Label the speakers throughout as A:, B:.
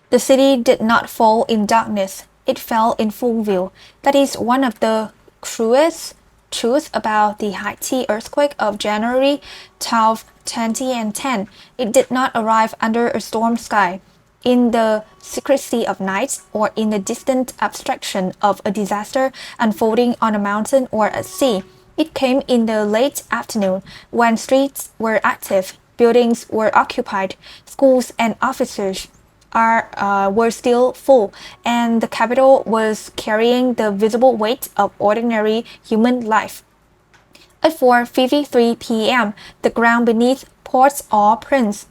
A: The city did not fall in darkness, it fell in full view. That is one of the cruelest truths about the Haiti earthquake of January 12, 2010. It did not arrive under a storm sky, in the secrecy of night, or in the distant abstraction of a disaster unfolding on a mountain or at sea. It came in the late afternoon, when streets were active, buildings were occupied, schools and offices were still full, and the capital was carrying the visible weight of ordinary human life. At 4:53 p.m., the ground beneath Port-au-Prince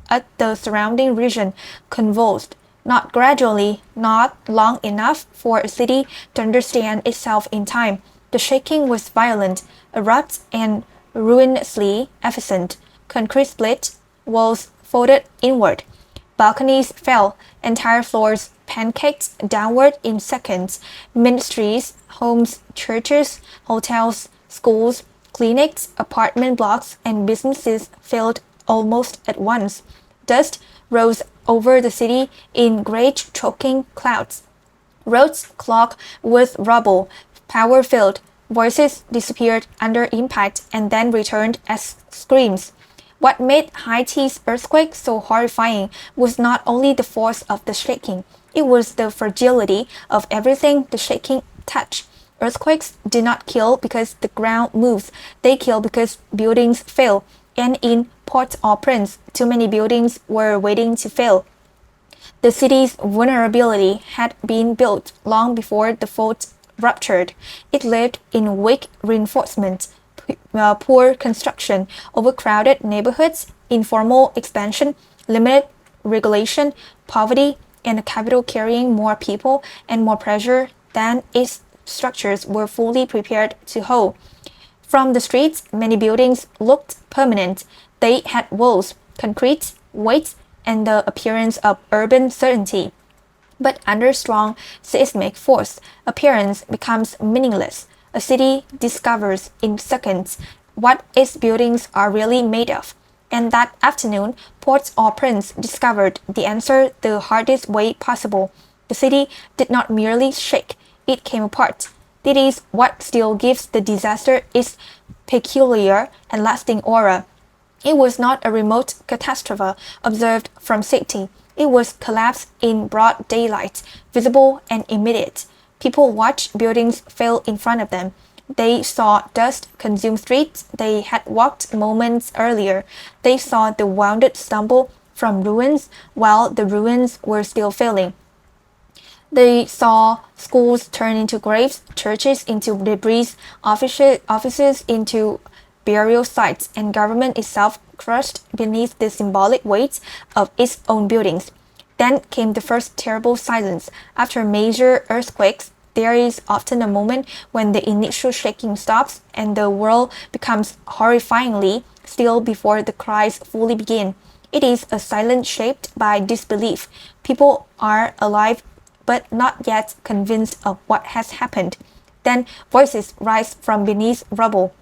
A: at the surrounding region convulsed, not gradually, not long enough for a city to understand itself in time. The shaking was violent, abrupt, and ruinously efficient. Concrete split, walls folded inward. Balconies fell, entire floors pancaked downward in seconds. Ministries, homes, churches, hotels, schools, clinics, apartment blocks, and businesses failed almost at once. Dust rose over the city in great choking clouds. Roads clogged with rubble, power failed, voices disappeared under impact and then returned as screams. What made Haiti's earthquake so horrifying was not only the force of the shaking, it was the fragility of everything the shaking touched. Earthquakes do not kill because the ground moves, they kill because buildings fail, and in Port-au-Prince, too many buildings were waiting to fail. The city's vulnerability had been built long before the fault ruptured. It lived in weak reinforcement, poor construction, overcrowded neighborhoods, informal expansion, limited regulation, poverty, and a capital carrying more people and more pressure than its structures were fully prepared to hold. From the streets, many buildings looked permanent. They had walls, concrete, weight, and the appearance of urban certainty. But under strong seismic force, appearance becomes meaningless. A city discovers in seconds what its buildings are really made of. And that afternoon, Port-au-Prince discovered the answer the hardest way possible. The city did not merely shake, it came apart. It is what still gives the disaster its peculiar and lasting aura. It was not a remote catastrophe observed from safety. It was collapse in broad daylight, visible and immediate. People watched buildings fail in front of them. They saw dust consume streets they had walked moments earlier. They saw the wounded stumble from ruins while the ruins were still failing. They saw schools turn into graves, churches into debris, offices into burial sites, and government itself crushed beneath the symbolic weight of its own buildings. Then came the first terrible silence. After major earthquakes, there is often a moment when the initial shaking stops and the world becomes horrifyingly still before the cries fully begin. It is a silence shaped by disbelief. People are alive but not yet convinced of what has happened. Then voices rise from beneath rubble.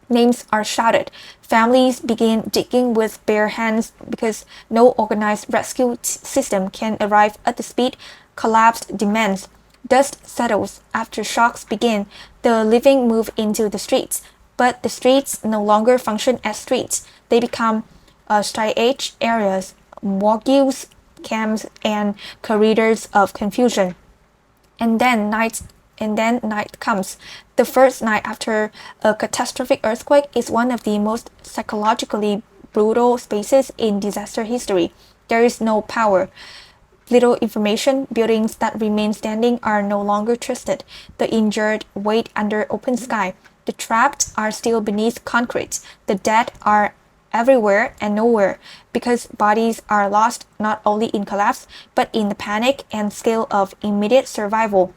A: Names are shouted. Families begin digging with bare hands because no organized rescue system can arrive at the speed collapsed demands. Dust settles. After shocks begin, the living move into the streets. But the streets no longer function as streets. They become triage areas, morgues, camps, and corridors of confusion. And then night comes. The first night after a catastrophic earthquake is one of the most psychologically brutal spaces in disaster history. There is no power, little information. Buildings that remain standing are no longer trusted. The injured wait under open sky. The trapped are still beneath concrete. The dead are everywhere and nowhere, because bodies are lost not only in collapse, but in the panic and skill of immediate survival.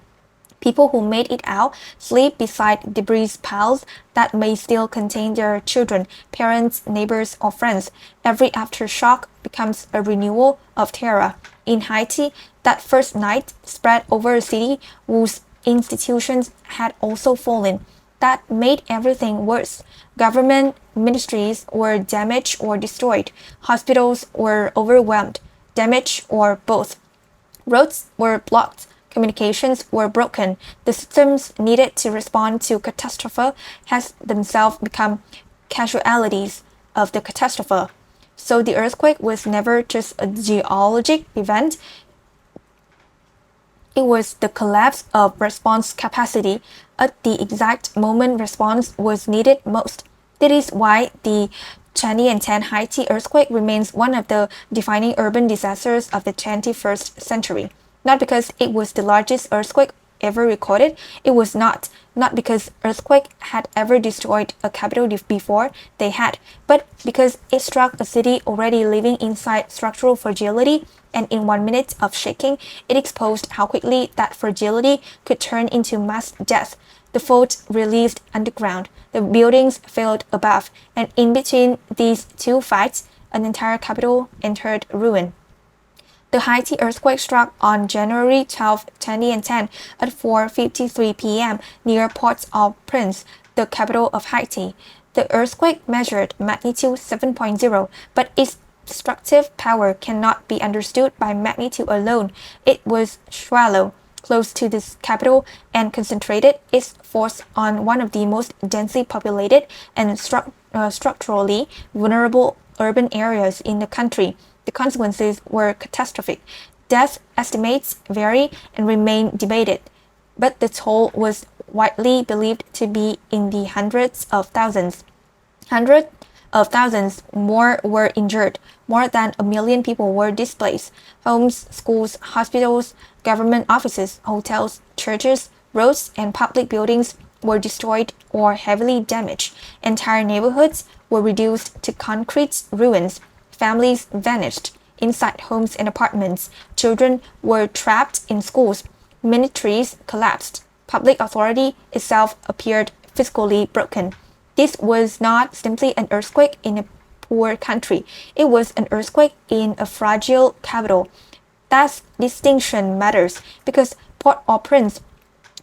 A: People who made it out sleep beside debris piles that may still contain their children, parents, neighbors, or friends. Every aftershock becomes a renewal of terror. In Haiti, that first night spread over a city whose institutions had also fallen. That made everything worse. Government ministries were damaged or destroyed. Hospitals were overwhelmed, damaged, or both. Roads were blocked, communications were broken. The systems needed to respond to catastrophe has themselves become casualties of the catastrophe. So the earthquake was never just a geologic event, it was the collapse of response capacity at the exact moment response was needed most. That is why the 2010 Haiti earthquake remains one of the defining urban disasters of the 21st century. Not because it was the largest earthquake ever recorded, it was not because earthquake had ever destroyed a capital before they had, but because it struck a city already living inside structural fragility, and in 1 minute of shaking, it exposed how quickly that fragility could turn into mass death. The fault released underground, the buildings failed above, and in between these two fights, an entire capital entered ruin. The Haiti earthquake struck on January 12, 2010 at 4:53 p.m. near Port-au-Prince, the capital of Haiti. The earthquake measured magnitude 7.0, but its destructive power cannot be understood by magnitude alone. It was shallow, close to the capital, and concentrated its force on one of the most densely populated and structurally vulnerable urban areas in the country. The consequences were catastrophic. Death estimates vary and remain debated, but the toll was widely believed to be in the hundreds of thousands. Hundreds of thousands more were injured. More than 1 million people were displaced. Homes, schools, hospitals, government offices, hotels, churches, roads, and public buildings were destroyed or heavily damaged. Entire neighborhoods were reduced to concrete ruins. Families vanished inside homes and apartments. Children were trapped in schools. Ministries collapsed. Public authority itself appeared physically broken. This was not simply an earthquake in a poor country. It was an earthquake in a fragile capital. That distinction matters because Port-au-Prince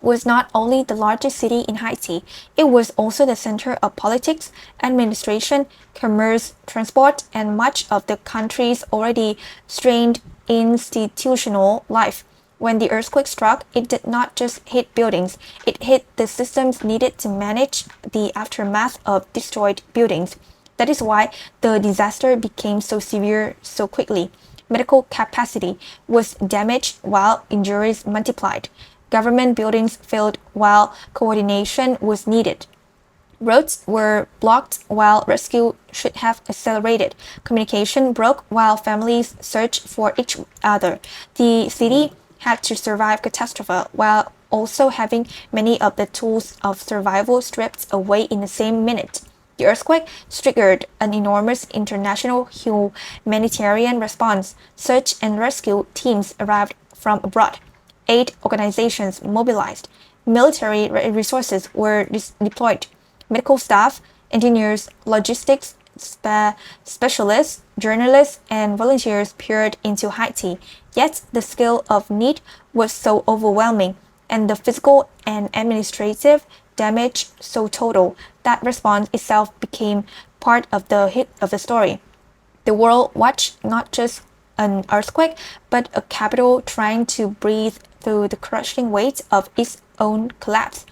A: was not only the largest city in Haiti, it was also the center of politics, administration, commerce, transport, and much of the country's already strained institutional life. When the earthquake struck, it did not just hit buildings, it hit the systems needed to manage the aftermath of destroyed buildings. That is why the disaster became so severe so quickly. Medical capacity was damaged while injuries multiplied. Government buildings failed while coordination was needed. Roads were blocked while rescue should have accelerated. Communication broke while families searched for each other. The city had to survive catastrophe while also having many of the tools of survival stripped away in the same minute. The earthquake triggered an enormous international humanitarian response. Search and rescue teams arrived from abroad. Aid organizations mobilized. Military resources were deployed. Medical staff, engineers, logistics specialists, journalists, and volunteers poured into Haiti. Yet the scale of need was so overwhelming, and the physical and administrative damage so total that response itself became part of the hit of the story. The world watched not just an earthquake, but a capital trying to breathe through the crushing weight of its own collapse.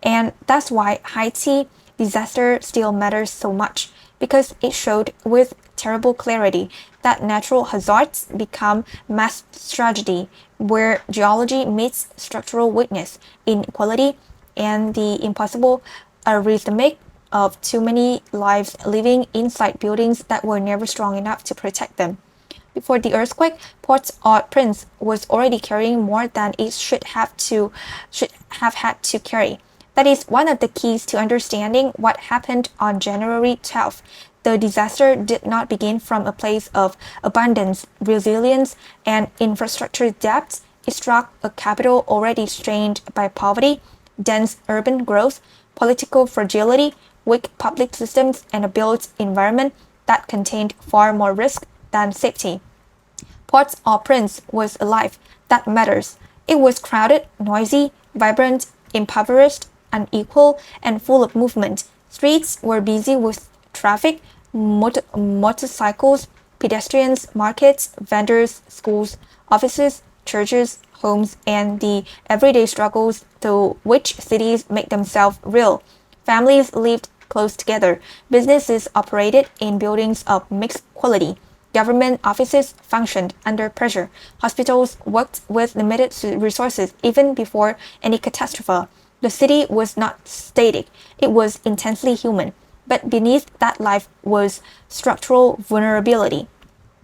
A: And that's why Haiti disaster still matters so much, because it showed with terrible clarity that natural hazards become mass tragedy, where geology meets structural weakness, inequality, and the impossible arithmetic of too many lives living inside buildings that were never strong enough to protect them. Before the earthquake, Port-au-Prince was already carrying more than it should have had to carry. That is one of the keys to understanding what happened on January 12th. The disaster did not begin from a place of abundance, resilience, and infrastructure depth. It struck a capital already strained by poverty, dense urban growth, political fragility, weak public systems, and a built environment that contained far more risk than safety. Port-au-Prince was alive. That matters. It was crowded, noisy, vibrant, impoverished, unequal, and full of movement. Streets were busy with traffic, motorcycles, pedestrians, markets, vendors, schools, offices, churches, homes, and the everyday struggles through which cities make themselves real. Families lived close together. Businesses operated in buildings of mixed quality. Government offices functioned under pressure. Hospitals worked with limited resources even before any catastrophe. The city was not static, it was intensely human. But beneath that life was structural vulnerability.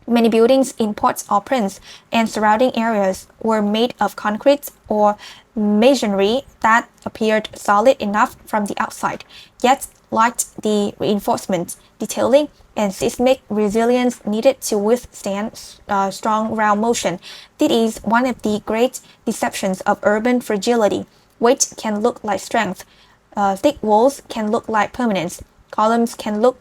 A: Many buildings in Port-au-Prince and surrounding areas were made of concrete or masonry that appeared solid enough from the outside, yet lacked the reinforcement, detailing, and seismic resilience needed to withstand strong ground motion. This is one of the great deceptions of urban fragility. Weight can look like strength. Thick walls can look like permanence. Columns can look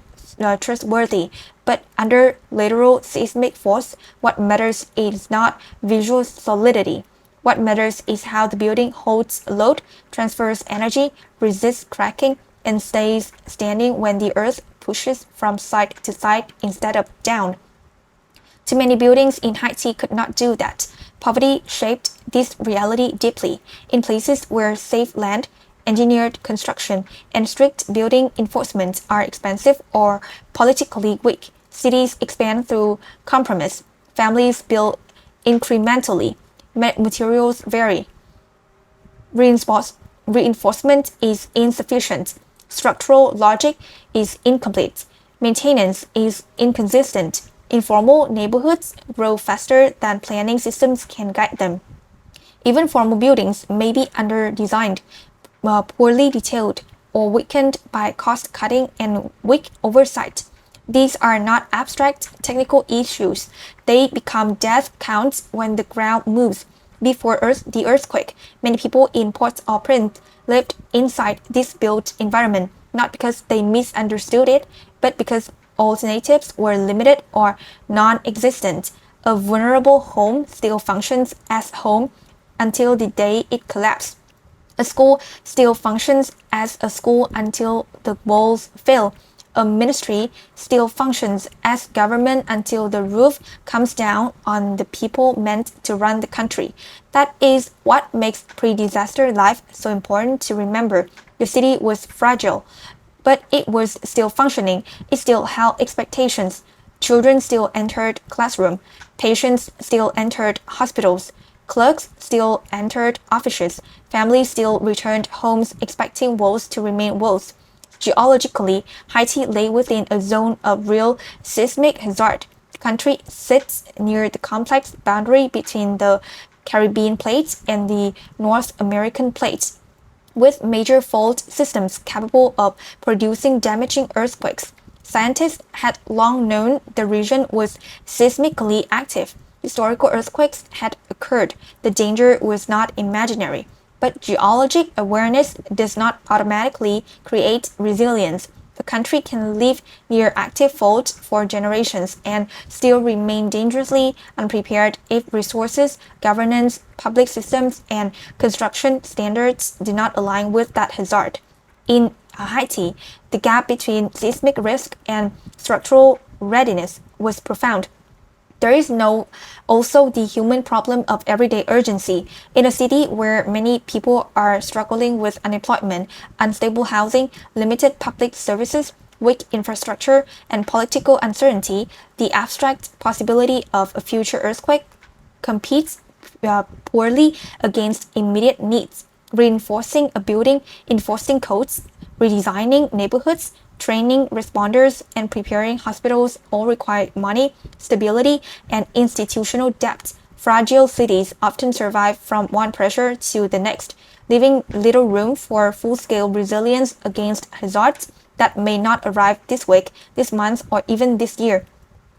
A: trustworthy, but under literal seismic force, what matters is not visual solidity. What matters is how the building holds load, transfers energy, resists cracking, and stays standing when the earth pushes from side to side instead of down. Too many buildings in Haiti could not do that. Poverty shaped this reality deeply. In places where safe land, engineered construction, and strict building enforcement are expensive or politically weak, cities expand through compromise. Families build incrementally. Materials vary. Reinforcement is insufficient. Structural logic is incomplete. Maintenance is inconsistent. Informal neighborhoods grow faster than planning systems can guide them. Even formal buildings may be under-designed, poorly detailed, or weakened by cost-cutting and weak oversight. These are not abstract technical issues. They become death counts when the ground moves. Before the earthquake, many people in Port-au-Prince lived inside this built environment, not because they misunderstood it, but because alternatives were limited or non-existent. A vulnerable home still functions as home until the day it collapses. A school still functions as a school until the walls fail. A ministry still functions as government until the roof comes down on the people meant to run the country. That is what makes pre-disaster life so important to remember. The city was fragile, but it was still functioning. It still held expectations. Children still entered classroom. Patients still entered hospitals. Clerks still entered offices. Families still returned homes expecting walls to remain walls. Geologically, Haiti lay within a zone of real seismic hazard. The country sits near the complex boundary between the Caribbean plate and the North American plate, with major fault systems capable of producing damaging earthquakes. Scientists had long known the region was seismically active. Historical earthquakes had occurred. The danger was not imaginary. But geologic awareness does not automatically create resilience. The country can live near active faults for generations and still remain dangerously unprepared if resources, governance, public systems, and construction standards do not align with that hazard. In Haiti, the gap between seismic risk and structural readiness was profound. There is also the human problem of everyday urgency. In a city where many people are struggling with unemployment, unstable housing, limited public services, weak infrastructure, and political uncertainty, the abstract possibility of a future earthquake competes poorly against immediate needs. Reinforcing a building, enforcing codes, redesigning neighborhoods, training responders, and preparing hospitals all require money, stability, and institutional depth. Fragile cities often survive from one pressure to the next, leaving little room for full-scale resilience against hazards that may not arrive this week, this month, or even this year.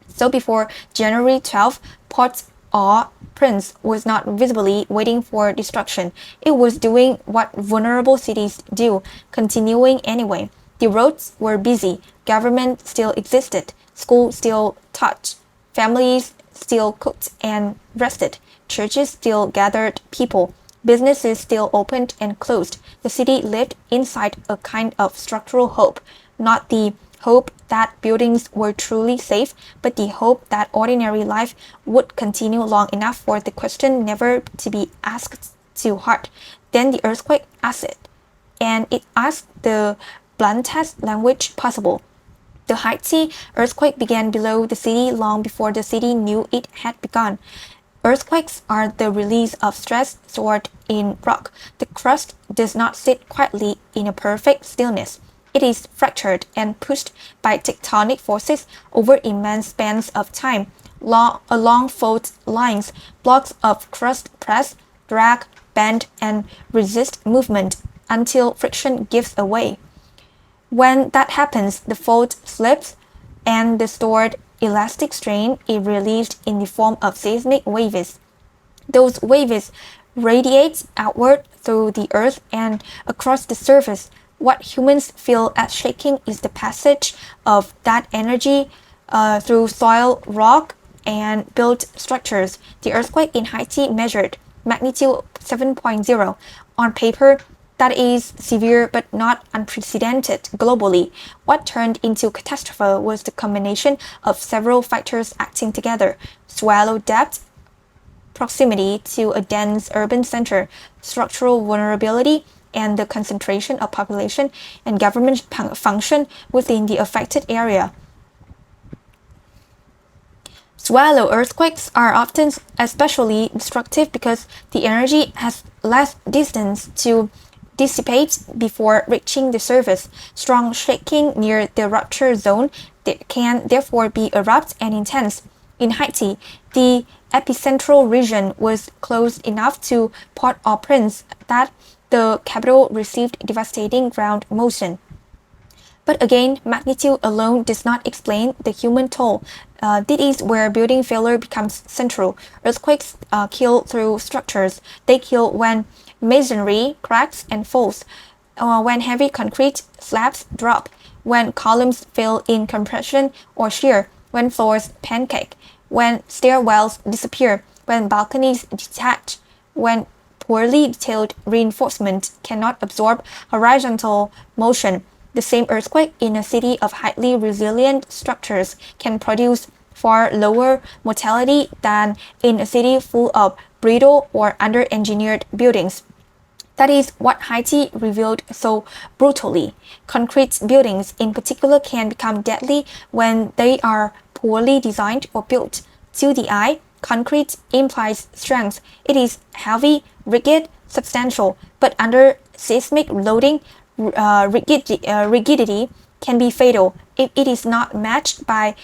A: So before January 12, Port-au-Prince was not visibly waiting for destruction. It was doing what vulnerable cities do, continuing anyway. The roads were busy, government still existed, school still taught, families still cooked and rested, churches still gathered people, businesses still opened and closed. The city lived inside a kind of structural hope, not the hope that buildings were truly safe, but the hope that ordinary life would continue long enough for the question never to be asked too hard. Then the earthquake asked it, and it asked the bluntest language possible. The Haiti earthquake began below the city long before the city knew it had begun. Earthquakes are the release of stress stored in rock. The crust does not sit quietly in a perfect stillness. It is fractured and pushed by tectonic forces over immense spans of time. Along fault lines, blocks of crust press, drag, bend, and resist movement until friction gives away. When that happens, the fault slips, and the stored elastic strain is released in the form of seismic waves. Those waves radiate outward through the earth and across the surface. What humans feel as shaking is the passage of that energy through soil, rock, and built structures. The earthquake in Haiti measured magnitude 7.0. On paper, that is severe but not unprecedented globally. What turned into catastrophe was the combination of several factors acting together: swallow depth, proximity to a dense urban center, structural vulnerability, and the concentration of population and government function within the affected area. Swallow earthquakes are often especially destructive because the energy has less distance to dissipate before reaching the surface. Strong shaking near the rupture zone can therefore be abrupt and intense. In Haiti, the epicentral region was close enough to Port-au-Prince that the capital received devastating ground motion. But again, magnitude alone does not explain the human toll. This is where building failure becomes central. Earthquakes kill through structures. They kill when masonry cracks and falls, when heavy concrete slabs drop, when columns fail in compression or shear, when floors pancake, when stairwells disappear, when balconies detach, when poorly detailed reinforcement cannot absorb horizontal motion. The same earthquake in a city of highly resilient structures can produce far lower mortality than in a city full of brittle or under-engineered buildings. That is what Haiti revealed so brutally. Concrete buildings in particular can become deadly when they are poorly designed or built. To the eye, concrete implies strength. It is heavy, rigid, substantial, but under seismic loading, rigidity can be fatal if it is not matched by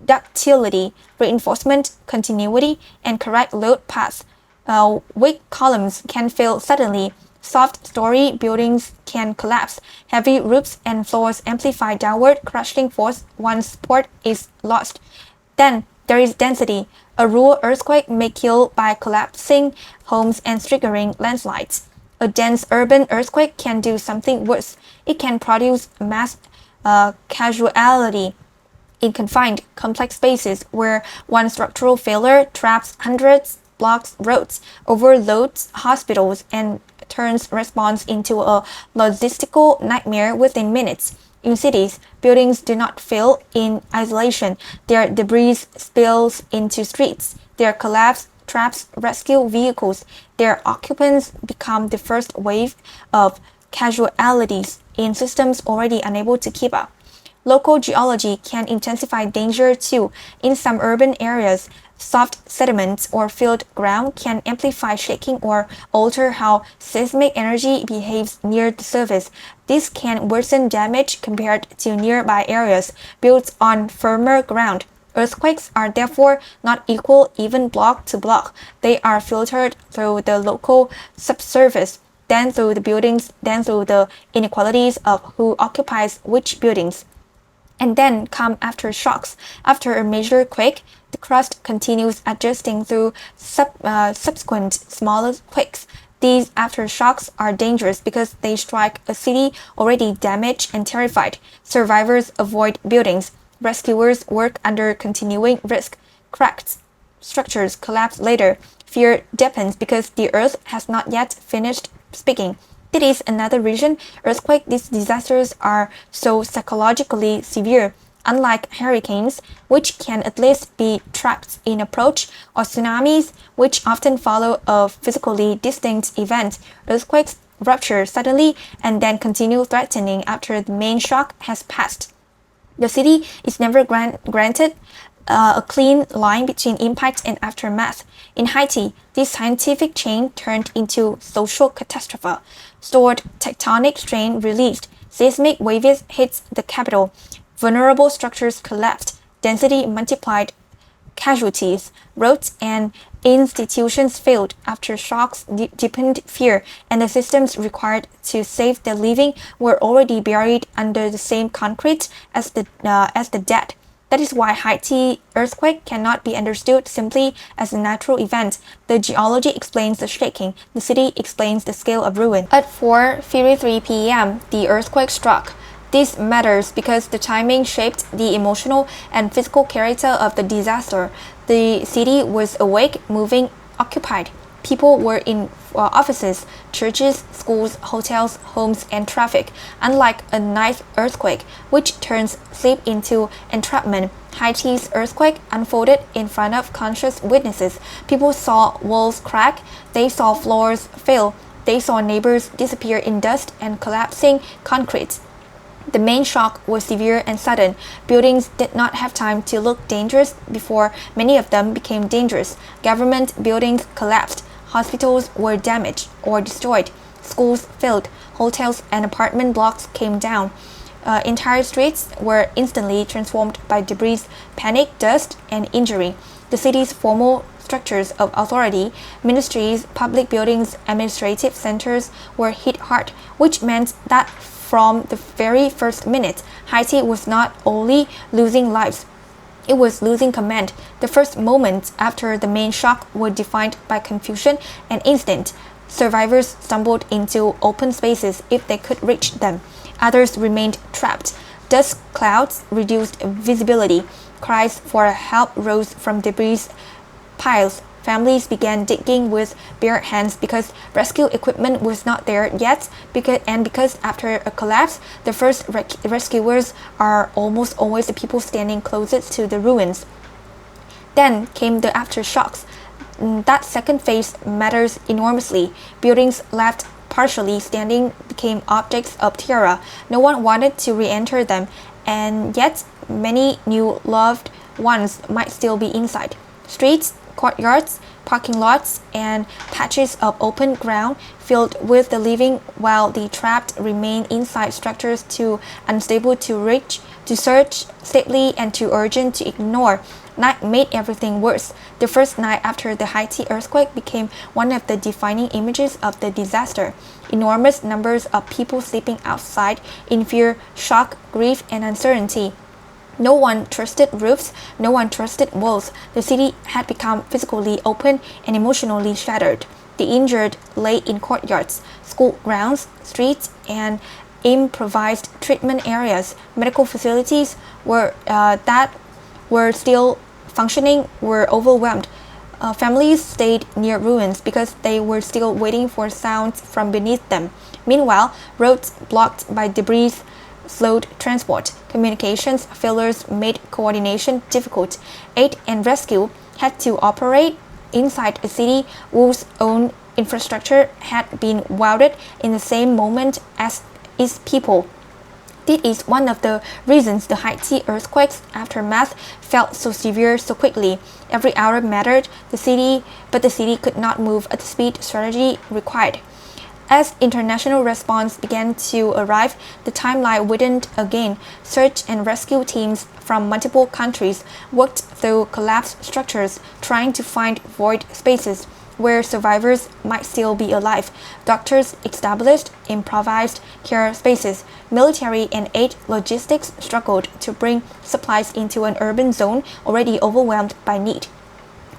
A: ductility, reinforcement, continuity, and correct load paths. Weak columns can fail suddenly. Soft-story buildings can collapse. Heavy roofs and floors amplify downward crushing force once support is lost. Then there is density. A rural earthquake may kill by collapsing homes and triggering landslides. A dense urban earthquake can do something worse. It can produce mass casualty in confined, complex spaces where one structural failure traps hundreds, blocks roads, overloads hospitals, and turns response into a logistical nightmare within minutes. In cities, buildings do not fail in isolation. Their debris spills into streets. Their collapse traps rescue vehicles. Their occupants become the first wave of casualties in systems already unable to keep up. Local geology can intensify danger too. In some urban areas, soft sediments or filled ground can amplify shaking or alter how seismic energy behaves near the surface. This can worsen damage compared to nearby areas built on firmer ground. Earthquakes are therefore not equal even block to block. They are filtered through the local subsurface, then through the buildings, then through the inequalities of who occupies which buildings. And then come aftershocks. After a major quake, the crust continues adjusting through subsequent smaller quakes. These aftershocks are dangerous because they strike a city already damaged and terrified. Survivors avoid buildings. Rescuers work under continuing risk. Cracked structures collapse later. Fear deepens because the earth has not yet finished speaking. It is another reason these disasters are so psychologically severe. unlike hurricanes, which can at least be tracked in approach, or tsunamis, which often follow a physically distinct event. Earthquakes rupture suddenly and then continue threatening after the main shock has passed. The city is never granted a clean line between impact and aftermath. In Haiti, this scientific chain turned into social catastrophe. Stored tectonic strain released, seismic waves hit the capital, vulnerable structures collapsed, density multiplied, casualties, roads and institutions failed after shocks deepened fear, and the systems required to save the living were already buried under the same concrete as the dead. That is why Haiti earthquake cannot be understood simply as a natural event. The geology explains the shaking, the city explains the scale of ruin. At 4:53 p.m., the earthquake struck. This matters because the timing shaped the emotional and physical character of the disaster. The city was awake, moving, occupied. People were in offices, churches, schools, hotels, homes, and traffic. Unlike a night earthquake, which turns sleep into entrapment, Haiti's earthquake unfolded in front of conscious witnesses. People saw walls crack, they saw floors fail, they saw neighbors disappear in dust and collapsing concrete. The main shock was severe and sudden. Buildings did not have time to look dangerous before many of them became dangerous. Government buildings collapsed. Hospitals were damaged or destroyed. Schools failed. Hotels and apartment blocks came down. Entire streets were instantly transformed by debris, panic, dust, and injury. The city's formal structures of authority, ministries, public buildings, administrative centers were hit hard, which meant that from the very first minute, Haiti was not only losing lives, it was losing command. The first moments after the main shock were defined by confusion and instinct. Survivors stumbled into open spaces if they could reach them. Others remained trapped. Dust clouds reduced visibility. Cries for help rose from debris piles. Families began digging with bare hands because rescue equipment was not there yet, because after a collapse, the first rescuers are almost always the people standing closest to the ruins. Then came the aftershocks. That second phase matters enormously. Buildings left partially standing became objects of terror. No one wanted to re-enter them, and yet many new loved ones might still be inside. Streets, courtyards, parking lots, and patches of open ground filled with the living, while the trapped remained inside structures too unstable to reach, to search safely, and too urgent to ignore. Night made everything worse. The first night after the Haiti earthquake became one of the defining images of the disaster. Enormous numbers of people sleeping outside in fear, shock, grief, and uncertainty. No one trusted roofs, no one trusted walls. The city had become physically open and emotionally shattered. The injured lay in courtyards, school grounds, streets, and improvised treatment areas. Medical facilities that were still functioning were overwhelmed. Families stayed near ruins because they were still waiting for sounds from beneath them. Meanwhile, roads blocked by debris slowed transport. Communications failures made coordination difficult. Aid and rescue had to operate inside a city whose own infrastructure had been welded in the same moment as its people. This is one of the reasons the Haiti earthquake's aftermath felt so severe so quickly. Every hour mattered, but the city could not move at the speed strategy required. As international response began to arrive, the timeline widened again. Search and rescue teams from multiple countries worked through collapsed structures, trying to find void spaces where survivors might still be alive. Doctors established improvised care spaces. Military and aid logistics struggled to bring supplies into an urban zone already overwhelmed by need.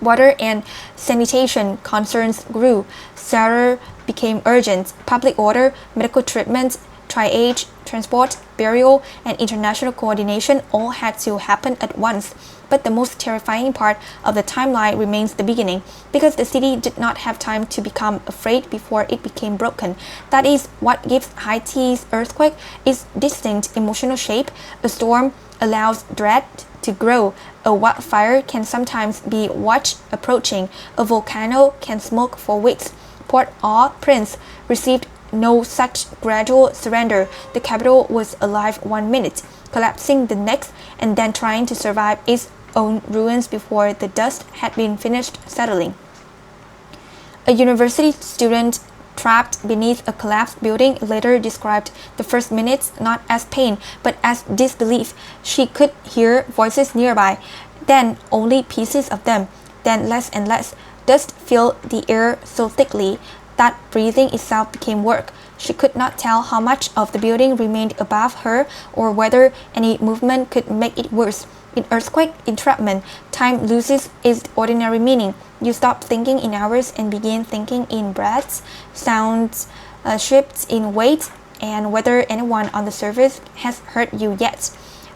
A: Water and sanitation concerns grew. Terror became urgent. Public order, medical treatment, triage, transport, burial, and international coordination all had to happen at once. But the most terrifying part of the timeline remains the beginning, because the city did not have time to become afraid before it became broken. That is what gives Haiti's earthquake its distinct emotional shape. A storm allows dread to grow. A wildfire can sometimes be watched approaching. A volcano can smoke for weeks. Port-au-Prince received no such gradual surrender. The capital was alive 1 minute, collapsing the next, and then trying to survive its own ruins before the dust had been finished settling. A university student trapped beneath a collapsed building later described the first minutes not as pain but as disbelief. She could hear voices nearby, then only pieces of them, then less and less. Dust filled the air so thickly that breathing itself became work. She could not tell how much of the building remained above her or whether any movement could make it worse. In earthquake entrapment, time loses its ordinary meaning. You stop thinking in hours and begin thinking in breaths. Sounds shifts in weight, and whether anyone on the surface has hurt you yet.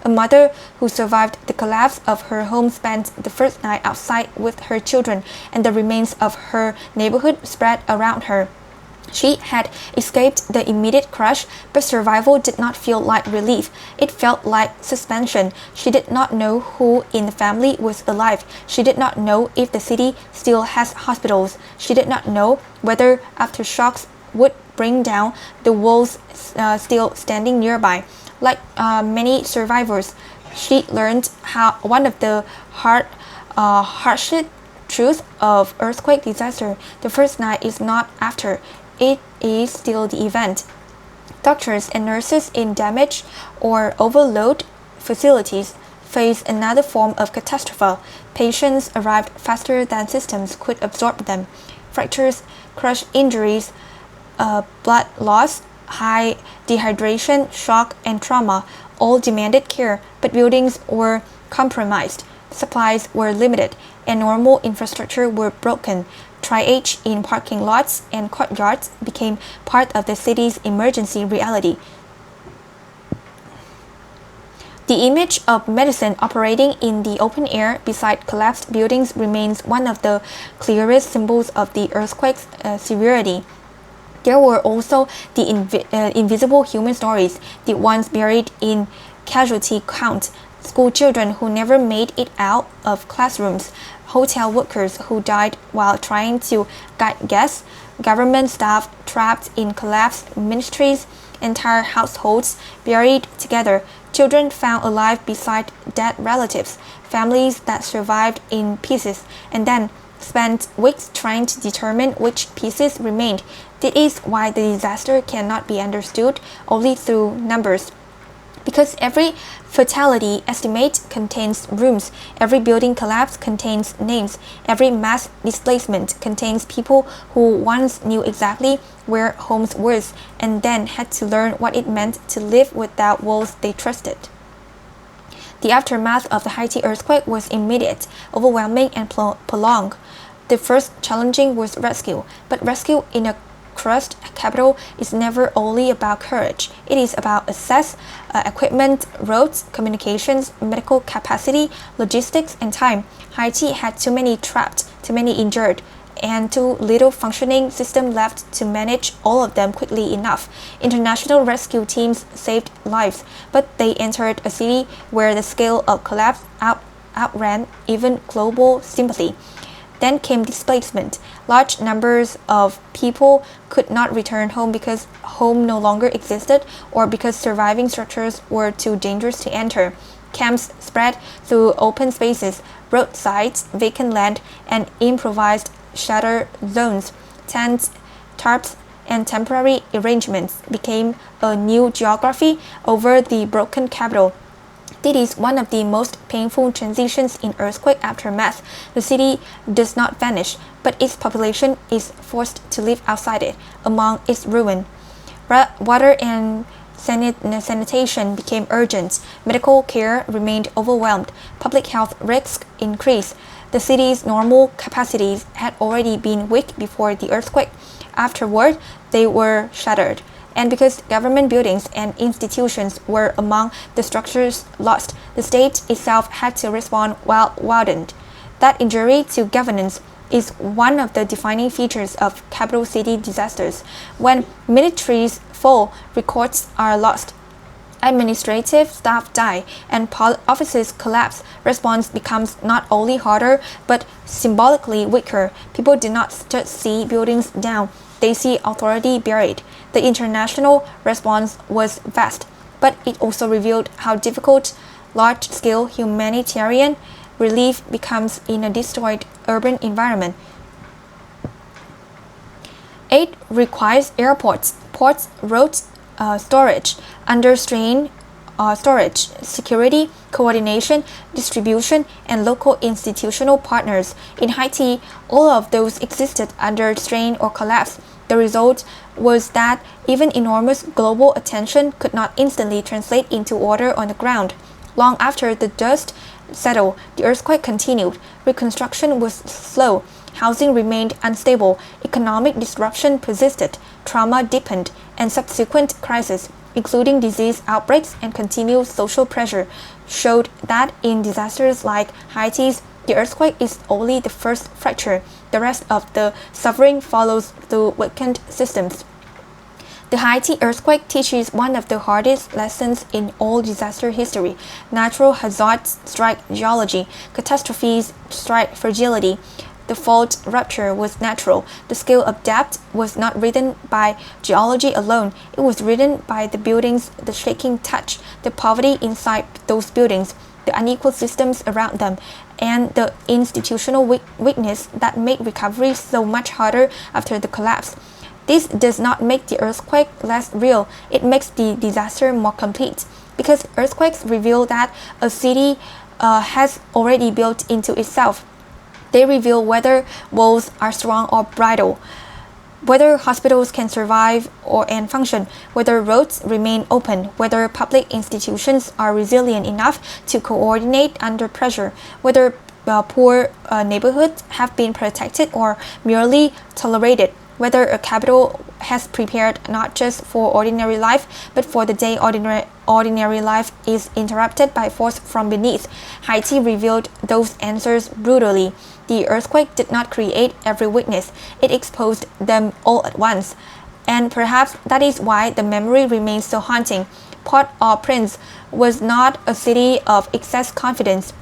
A: A mother who survived the collapse of her home spent the first night outside with her children, and the remains of her neighborhood spread around her. She had escaped the immediate crush, but survival did not feel like relief. It felt like suspension. She did not know who in the family was alive. She did not know if the city still has hospitals. She did not know whether aftershocks would bring down the walls still standing nearby. Like many survivors, she learned how one of the harshest truths of earthquake disaster: the first night is not after. It is still the event. Doctors and nurses in damaged or overloaded facilities face another form of catastrophe. Patients arrived faster than systems could absorb them. Fractures, crush injuries, blood loss, high dehydration, shock, and trauma all demanded care, but buildings were compromised. Supplies were limited, and normal infrastructure were broken. Triage in parking lots and courtyards became part of the city's emergency reality. The image of medicine operating in the open air beside collapsed buildings remains one of the clearest symbols of the earthquake's severity. There were also the invisible human stories, the ones buried in casualty counts, school children who never made it out of classrooms, hotel workers who died while trying to guide guests, government staff trapped in collapsed ministries, entire households buried together, children found alive beside dead relatives, families that survived in pieces, and then spent weeks trying to determine which pieces remained. This is why the disaster cannot be understood only through numbers. Because every fatality estimate contains rooms, every building collapse contains names, every mass displacement contains people who once knew exactly where homes were and then had to learn what it meant to live without walls they trusted. The aftermath of the Haiti earthquake was immediate, overwhelming, and prolonged. The first challenging was rescue, but rescue in a crushed capital is never only about courage. It is about access, equipment, roads, communications, medical capacity, logistics, and time. Haiti had too many trapped, too many injured, and too little functioning system left to manage all of them quickly enough. International rescue teams saved lives, but they entered a city where the scale of collapse outran even global sympathy. Then came displacement. Large numbers of people could not return home because home no longer existed or because surviving structures were too dangerous to enter. Camps spread through open spaces, roadsides, vacant land, and improvised shelter zones. Tents, tarps, and temporary arrangements became a new geography over the broken capital. This is one of the most painful transitions in earthquake aftermath. The city does not vanish, but its population is forced to live outside it, among its ruin. Water and sanitation became urgent. Medical care remained overwhelmed. Public health risks increased. The city's normal capacities had already been weak before the earthquake. Afterward, they were shattered. And because government buildings and institutions were among the structures lost, the state itself had to respond while widened. That injury to governance is one of the defining features of capital city disasters. When militaries fall, records are lost. Administrative staff die, and offices collapse. Response becomes not only harder, but symbolically weaker. People do not just see buildings down, they see authority buried. The international response was vast, but it also revealed how difficult large-scale humanitarian relief becomes in a destroyed urban environment. Aid requires airports, ports, roads, storage, under strain storage, security, coordination, distribution, and local institutional partners. In Haiti, all of those existed under strain or collapse. The result was that even enormous global attention could not instantly translate into order on the ground. Long after the dust settled, the earthquake continued. Reconstruction was slow. Housing remained unstable, economic disruption persisted, trauma deepened, and subsequent crises, including disease outbreaks and continued social pressure, showed that in disasters like Haiti's, the earthquake is only the first fracture. The rest of the suffering follows through weakened systems. The Haiti earthquake teaches one of the hardest lessons in all disaster history. Natural hazards strike geology, catastrophes strike fragility. The fault rupture was natural. The scale of depth was not written by geology alone. It was written by the buildings, the shaking touch, the poverty inside those buildings, the unequal systems around them, and the institutional weakness that made recovery so much harder after the collapse. This does not make the earthquake less real. It makes the disaster more complete, because earthquakes reveal that a city has already built into itself. They reveal whether walls are strong or brittle, whether hospitals can survive and function, whether roads remain open, whether public institutions are resilient enough to coordinate under pressure, whether poor neighborhoods have been protected or merely tolerated, whether a capital has prepared not just for ordinary life, but for the day ordinary life is interrupted by force from beneath. Haiti revealed those answers brutally. The earthquake did not create every weakness, it exposed them all at once. And perhaps that is why the memory remains so haunting. Port-au-Prince was not a city of excess confidence.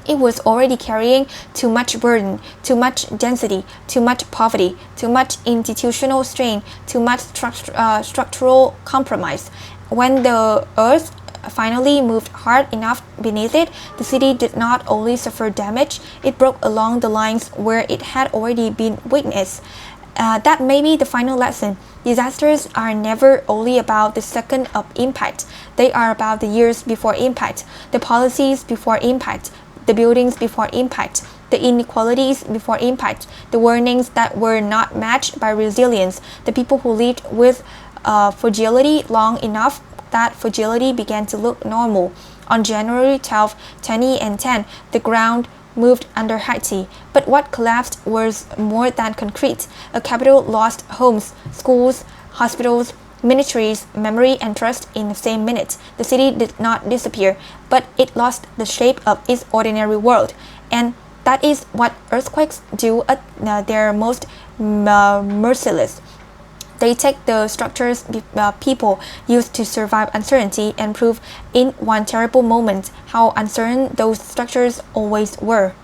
A: It was already carrying too much burden, too much density, too much poverty, too much institutional strain, too much structural compromise. When the earth finally moved hard enough beneath it, the city did not only suffer damage, it broke along the lines where it had already been witnessed. That may be the final lesson. Disasters are never only about the second of impact. They are about the years before impact, the policies before impact, the buildings before impact, the inequalities before impact, the warnings that were not matched by resilience, the people who lived with fragility long enough that fragility began to look normal. On January 12, 2010, the ground moved under Haiti, but what collapsed was more than concrete. A capital lost homes, schools, hospitals, ministries, memory, and trust in the same minute. The city did not disappear, but it lost the shape of its ordinary world. And that is what earthquakes do at their most merciless. They take the structures people used to survive uncertainty and prove in one terrible moment how uncertain those structures always were.